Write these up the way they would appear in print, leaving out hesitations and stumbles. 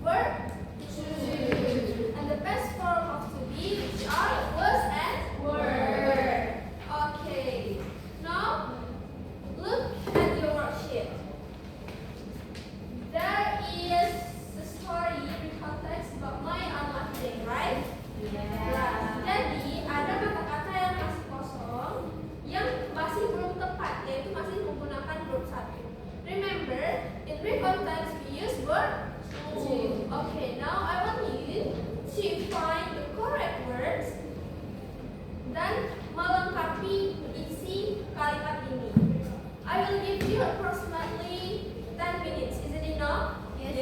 verb to. And the past form of to be, which are was and were. Okay. Now look at your worksheet. There is the story in context about my unlucky day, right? Nah, jadi ada kata-kata yang masih kosong, yang masih belum tepat, yaitu masih menggunakan verb satu. Remember, in real context we use verb to. Okay, now I want you to find the correct words dan melengkapi isi kalimat ini. I will give you approximately 10 minutes. Is it enough? Yes.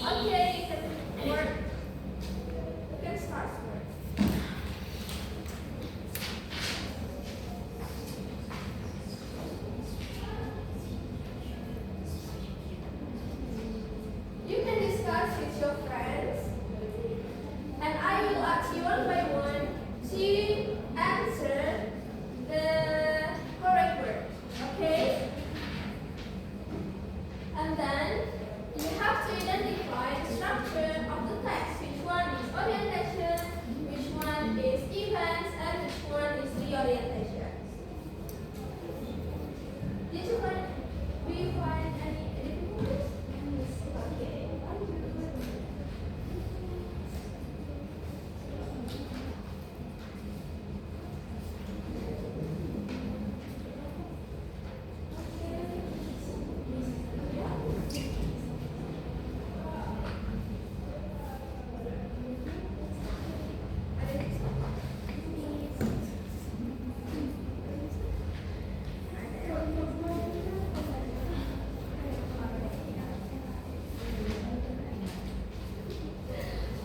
Okay, you can work. You can start work. You can discuss with your friends, and I will ask you one by one to answer the correct word. Okay? And then you have to identify the structure of the text. Which one is orientation, which one is events, and which one is reorientation. Do you find any difficulties? Okay.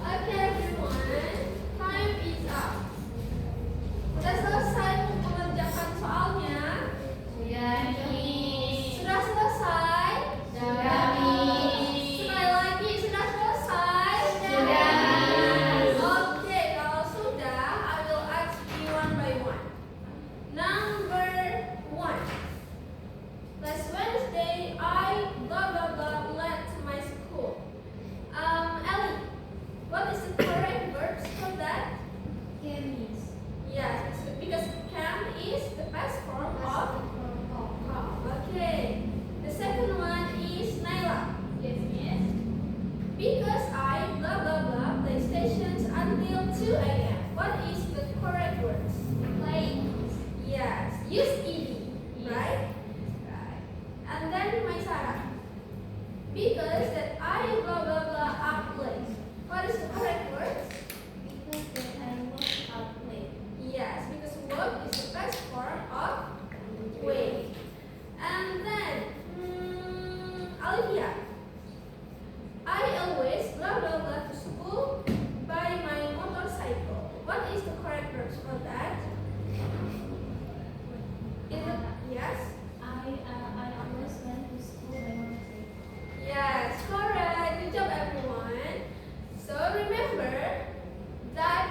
Okay everyone, time is up. Sudah selesai mengerjakan soalnya? Sudah selesai? Sekali lagi, sudah selesai? Oke, kalau sudah, I will ask you one by one. Number 1. Last Wednesday, I blah blah blah went to my school. Ellie, what is the correct verb for that? Yes, because can is the past form of come. Okay. The second one is Naila. Because I blah blah blah PlayStations until 2 a.m. What is the correct words? Yes, use ed, right? Right. And then Maisara. Because that I blah blah blah up late. What is the correct words? Yes, because work is the best form of wait. And then Olivia. I always blah blah blah to school by my motorcycle. What is the correct verb for that? Is it yes? Yes, correct. Good job everyone. So remember that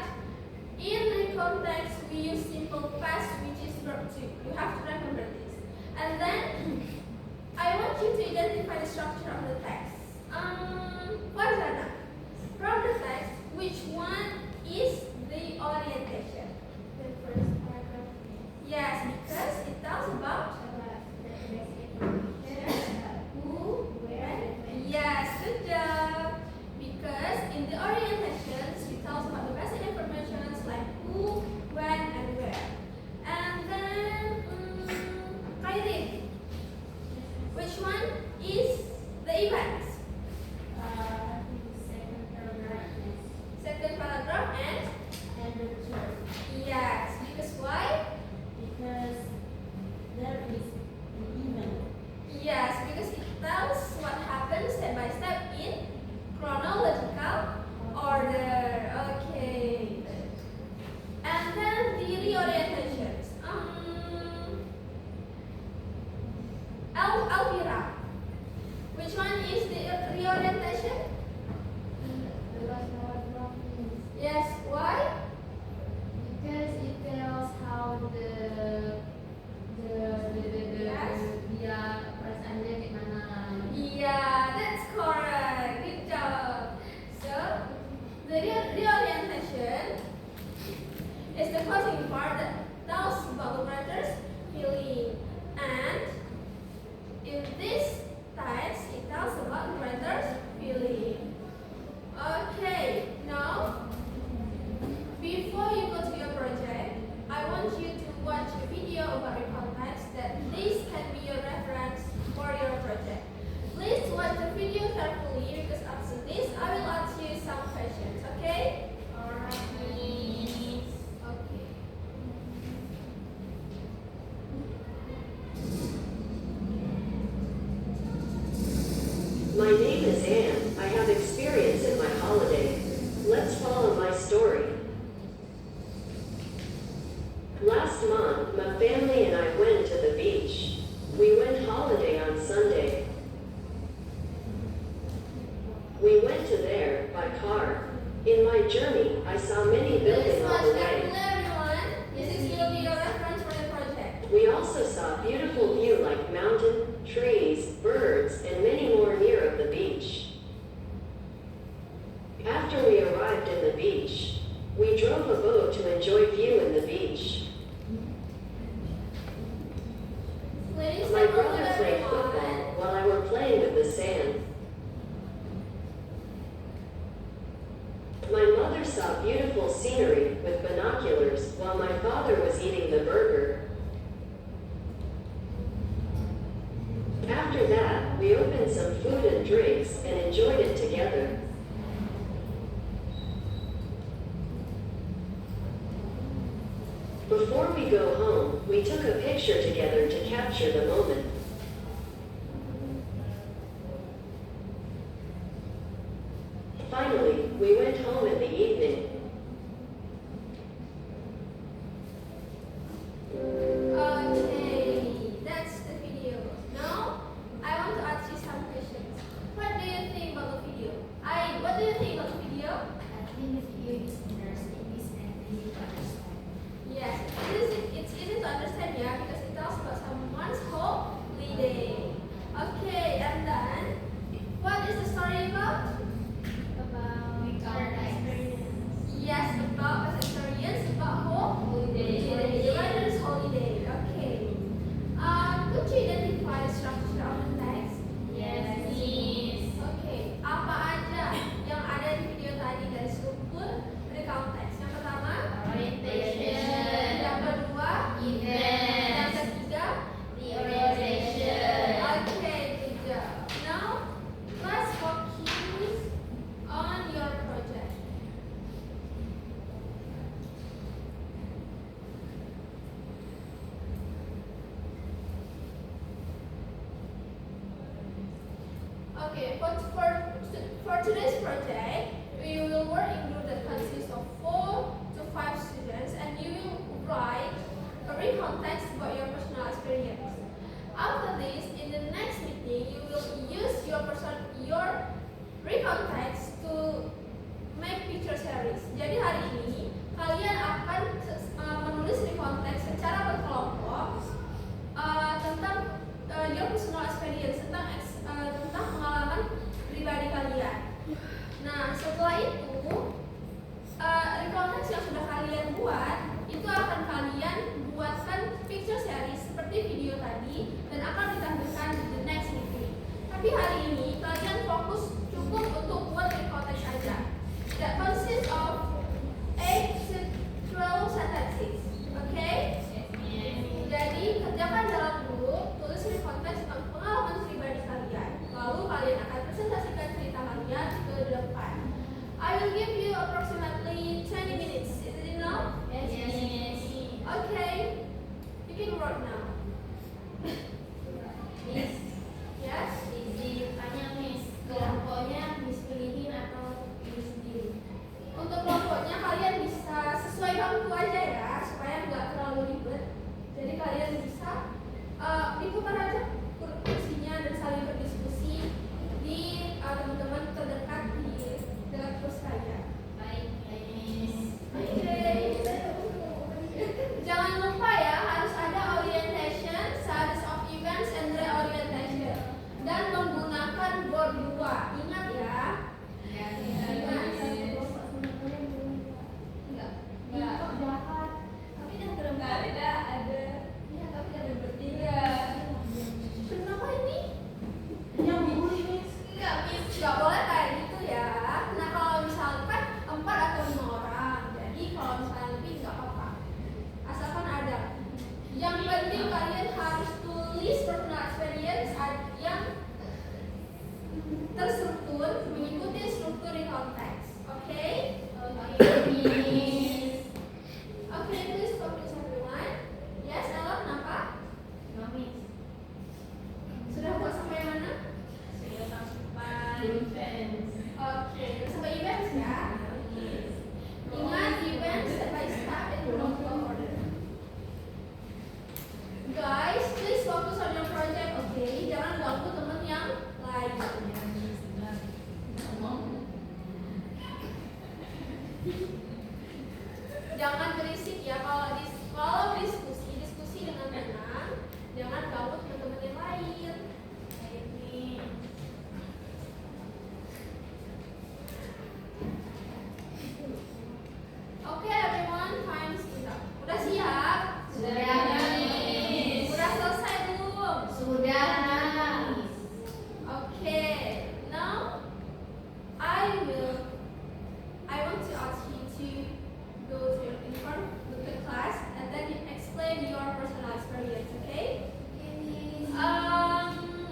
in the context we use simple past, which is verb to. You have to remember this. And then I want you to identify the structure of the text. Farzana, from the text, which one is the orientation? The first paragraph. Yes, because it tells about who, where. Yes, good job. Because in the orientations, it tells about the basic information like who, when, and where. And then, Kairin, which one is the events? Second paragraph and yes, because why? Because the My name is Anne. I have experience in my holiday. Let's follow my story. Last month, my family and I went to the beach. We went holiday on Sunday. We went to there by car. In my journey, I saw many buildings on the way. Everyone, this will be your reference for the project. We also saw a beautiful view like mountain, trees, birds, and many more near of the beach. After we arrived in the beach, we drove a boat to enjoy view in the beach. Ladies My and brother gentlemen, played football while I were playing with the sand. My mother saw beautiful scenery with binoculars while my father was eating the burger. After that, we opened some food and drinks and enjoyed it together. Before we go home, we took a picture together to capture the moment. Finally, we went home in the evening. Okay, that's the video. Now, I want to ask you some questions. What do you think about the video? What do you think about the video? I think the video is interesting, and easy to understand. Yes, it's easy to understand, yeah, because it talks about someone's holiday. Okay, and then, what is the story about? About Yes, about an experience about holiday. The writer's holiday. Okay. Could you identify the structure of the text? Yes, miss. Okay. Apa aja yang ada di video tadi dari struktur recount text? Yang pertama, Orientation. yang kedua, Event. yang ketiga, Reorganization. okay, good job. Now, let's focus on your project. Okay, but for today's project, we will work in group that consists of 4 to 5 students, and you will write a recount text about your personal experience. After this, in the next meeting, you will use your recount text to make picture series. Jadi hari ini kalian akan menulis recount text secara berkelompok tentang your personal experience, tentang pengalaman pribadi kalian. Nah, setelah itu recount text yang sudah kalian buat itu akan kalian buatkan picture series seperti video tadi dan akan ditampilkan di the next meeting. Tapi hari ini kalian fokus cukup untuk buat recount text saja. That consists of 8 to 12 sentences. Okay? Jadi kerjakan dalam grup, tulis recount text tentang pengalaman pribadi kalian. Lalu kalian akan presentasikan cerita kalian ke depan. I will give you approximately 20 minutes. Is it enough? Yes. Okay. You can write now. Miss. Yes? Izin tanya, Miss. Kelompoknya Miss pilihin atau pilih sendiri? Untuk kelompoknya kalian bisa sesuai waktu aja ya, supaya nggak terlalu ribet. Jadi kalian bisa diputar aja kursinya dan saling berdiskusi di teman-teman terdekat di dekat kursi kalian. Baik, Miss. Oke. Jangan lupa ya, harus ada orientation Oke, sampai events ya. Ingat events step by step in chronological order. Guys, please focus on your project, oke? Jangan ganggu teman yang lain. Jangan berisik ya kalau diskusi dengan tenang. Jangan ganggu teman-teman yang lain. Oke, everyone, time is up. Udah siap? Udah selesai belum? Okay, now I want to ask you to go to in front of the class and then you explain your personal experience, okay?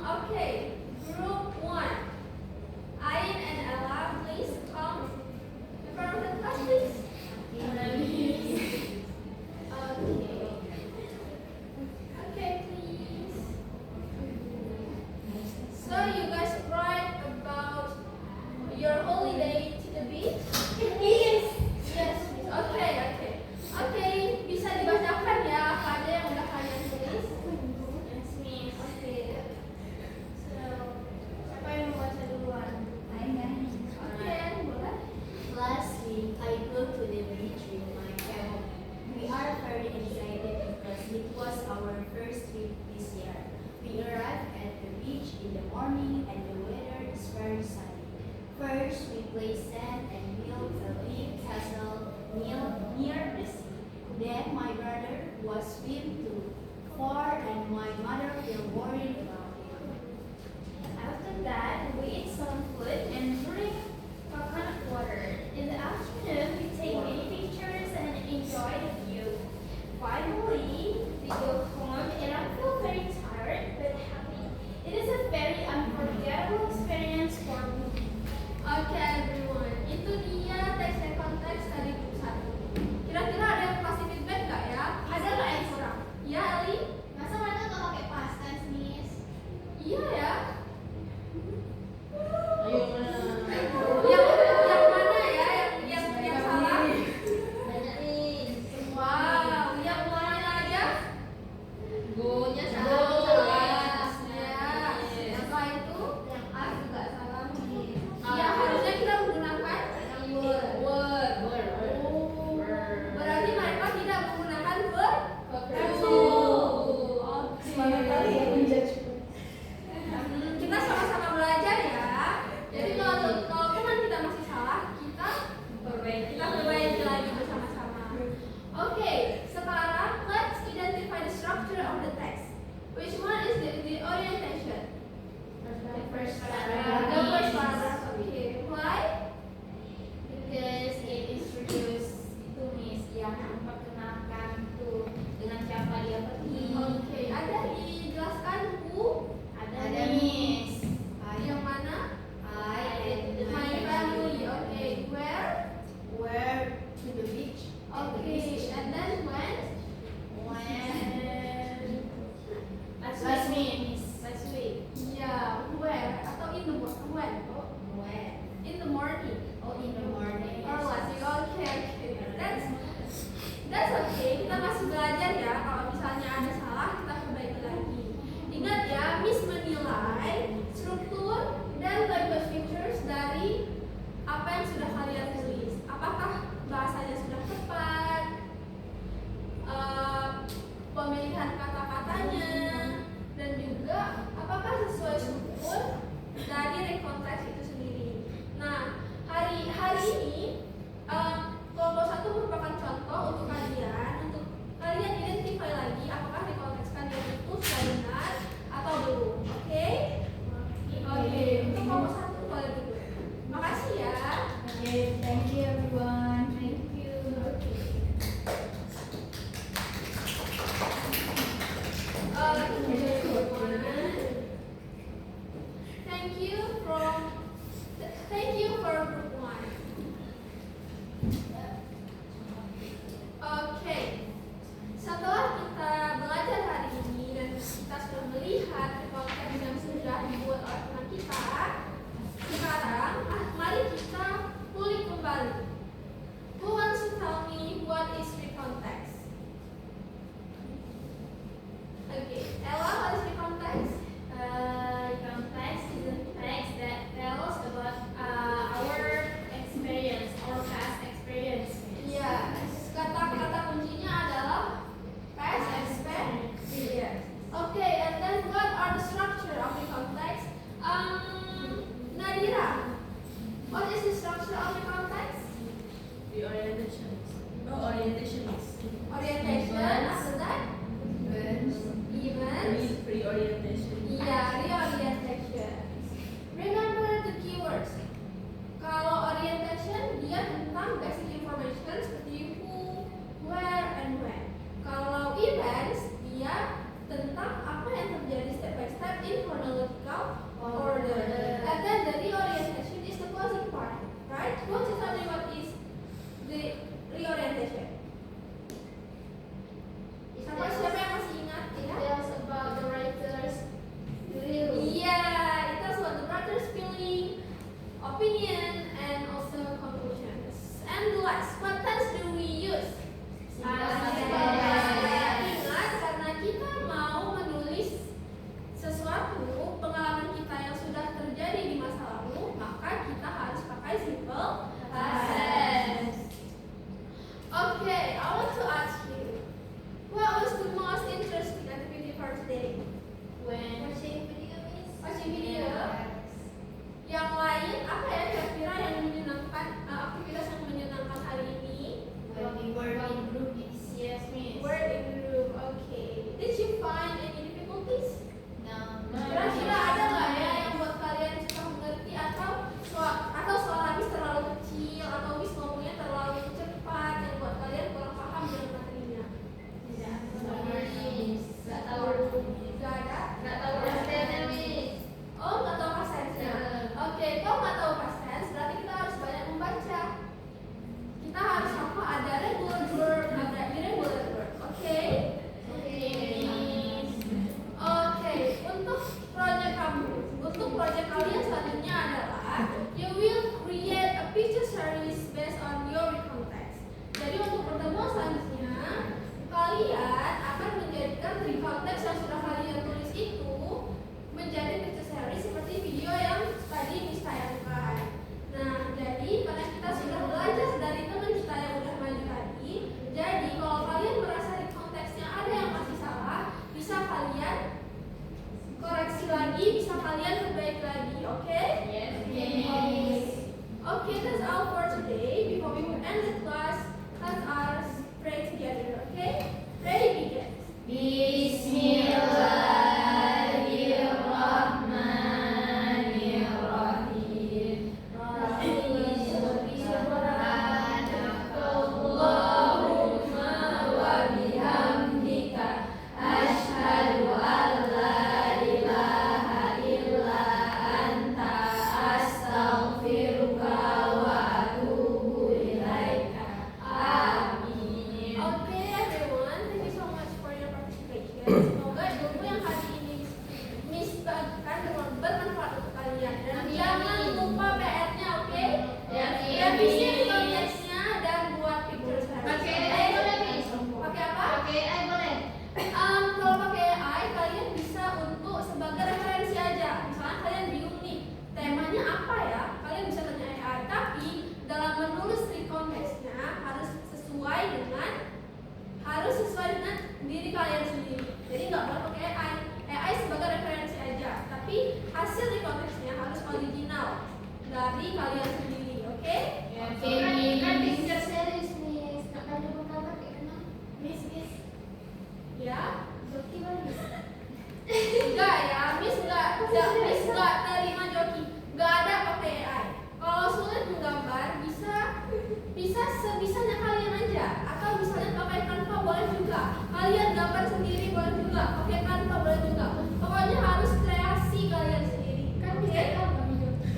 Okay, group 1. Ain and Ella, please come in front of the class, please. Okay, please. So you guys write about your holiday to the beach? Yes. Yes. Okay, bisa dibacakan ya apa aja yang udah kalian tulis? Yes, Miss. Oke. So, siapa yang mau baca duluan? Oke, boleh. Last week, I go to the beach with my family. We are very excited because it was our first trip this year. We arrived at the beach in the morning and the weather is very sunny. First, we played sand and built a big castle near the sea. Then my brother was swim too far and my mother felt worried about him. After that, we eat some food and drink coconut water. In the afternoon, we take many pictures and enjoy the view. Finally, we go home and I feel very tired but happy. It is a very unforgettable experience for me. Oke, everyone. Itu dia teks dan konteks dari buku 1. Kira-kira ada yang kasih feedback nggak ya? Ada nggak yang kurang? Ya, Ali? Masa mereka nggak pakai past tense, Miss? Iya ya. Ayo Yang mana ya? Yang salah? Wow, yang mulanya aja? Go-nya Ya. Setelah itu yang A juga salah nih. Ya, harusnya kita menggunakan word. Berarti mereka tidak menggunakan verb. Kita sama-sama belajar ya. Jadi kalau teman kita masih salah, kita perbaiki lagi bersama-sama. Oke, sekarang let's identify the structure of the text. Which one is the orientation? The first The first paragraph. Okay, why? Because it introduces to Miss yang memperkenalkan tuh dengan siapa dia pergi. Oke, ada dijelaskan buku Ada Miss. yang mana? I My family. Okay, where? to the beach. Okay, and then when? Last week. Last week. Yeah, where? Atau in the when? When? In the morning. Oh, in the morning. Or last week. Okay. That's okay. Kita masih belajar ya. Kalau misalnya ada salah, kita perbaiki lagi. Ingat ya, Miss menilai struktur dan language features dari apa yang sudah kalian tulis. Apakah bahasanya sudah tepat, pemilihan kata-katanya, dan juga apakah sesuai struktur dari rekonteks itu sendiri. Nah, hari ini kelompok 1 merupakan contoh untuk kalian identify lagi apakah rekonteks kalian itu sudah benar atau belum. Oke? structure of the context? Reorientation. Oh, orientationist. Orientation. After that, events. Reorientation. Yeah, reorientation. Remember the keywords. Kalau orientation dia tentang basic information seperti who, where, and when. Kalau events dia tentang apa yang terjadi step by step in chronological order. And then the reorientation is the closing part, right? Who wants to tell me what is the reorientation? Siapa yang masih ingat? Ya? Tells about the writer's view. Yeah, it tells about the writer's feeling, opinion, and also conclusions. And last, what tense do we use? Ingat, karena kita mau menulis sesuatu pengalaman kita yang sudah terjadi di masa lalu, maka kita harus pakai simple past tense. Okay, I want to ask you, what was the most interesting activity for today? Watching video is Watching video. Yang lain apa ya kira-kira yang menyenangkan, aktivitas yang menyenangkan hari ini? when we work in group is Yes, miss. Word in group. Okay. Did you find any difficulties? now. Kira-kira ada nggak ya yang buat kalian susah mengerti atau soal habis terlalu kecil atau habis ngomongnya terlalu cepat yang buat kalian kurang paham dengan materinya? Nggak tahu. Nggak ada? Nggak tahu pastennya, Miss. Oh, nggak tahu past tense-nya. Oke, kalau nggak tahu past tense, berarti kita harus banyak membaca. Kita harus apa? Ada regular verb, ada irregular verb. Oke? Oke, untuk proyek kalian selanjutnya adalah you will create a picture series based on your context. Jadi untuk pertemuan selanjutnya, kalian akan menjadikan context yang sudah kalian tulis itu menjadi picture series seperti video yang tadi Miss tayangkan. Nah, jadi karena kita sudah belajar dari teman kita yang udah maju tadi, jadi kalau kalian merasa di konteksnya ada yang masih salah, bisa kalian koreksi lagi, bisa kalian perbaiki lagi, oke? Okay, that's all for today. Before we end the class, let us pray together, okay? Ready, begin. Bismillahirrahmanirrahim. Allahumma wa bihamdika asyhadu an la ilaha illa anta astaghfiruka wa atubu ilaika. Amin. Okay everyone, thank you so much for your participation. Semoga ilmu yang hari ini Miss bagikan bermanfaat untuk kalian. Dan jangan lupa PR-nya, oke? Revisi konteksnya dan buat picture series. Pakai apa? Kalau pakai AI, kalian bisa untuk sebagai referensi aja. Misalnya kalian bingung nih, temanya apa ya? Kalian bisa tanya AI. Tapi dalam menulis konteksnya harus sesuai dengan diri kalian sendiri. Jadi nggak boleh pakai AI. AI sebagai referensi aja. Tapi hasil di konteksnya harus original dari kalian sendiri, oke? Picture series, Miss. Nggak ada buka Miss. Ya. Joki bagus. Enggak ya, Miss nggak terima joki. Nggak ada pakai AI. Kalau sulit menggambar bisa sebisanya kalian aja. Atau misalnya pakai Canva boleh juga. Kalian gambar sendiri boleh juga. Pakai Canva boleh juga. Pokoknya harus kreasi kalian sendiri. Kan Oke? bisa kan, Mami Joki.